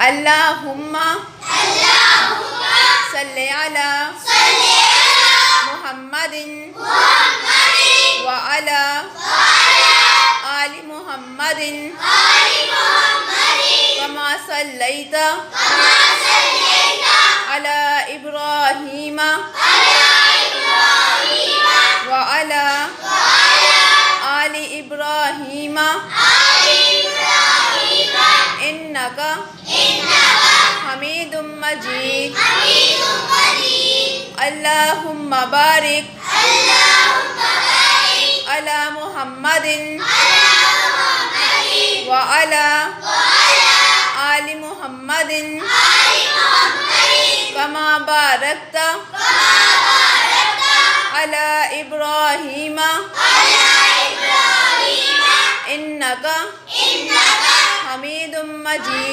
अल्लाहुम्मा सल्ली अला मुहम्मदिन व अला आलि मुहम्मदिन कमा सल्लैता अला इब्राहीम व अला आलि इब्राहीम इन्नका हमीदुम मजीद। अल्लाहुम्मा बारिक अला मुहम्मदिन व अला आलि मुहम्मदिन कमा बारकता अला इब्राहीम इन्नका हमीदुम मजीद।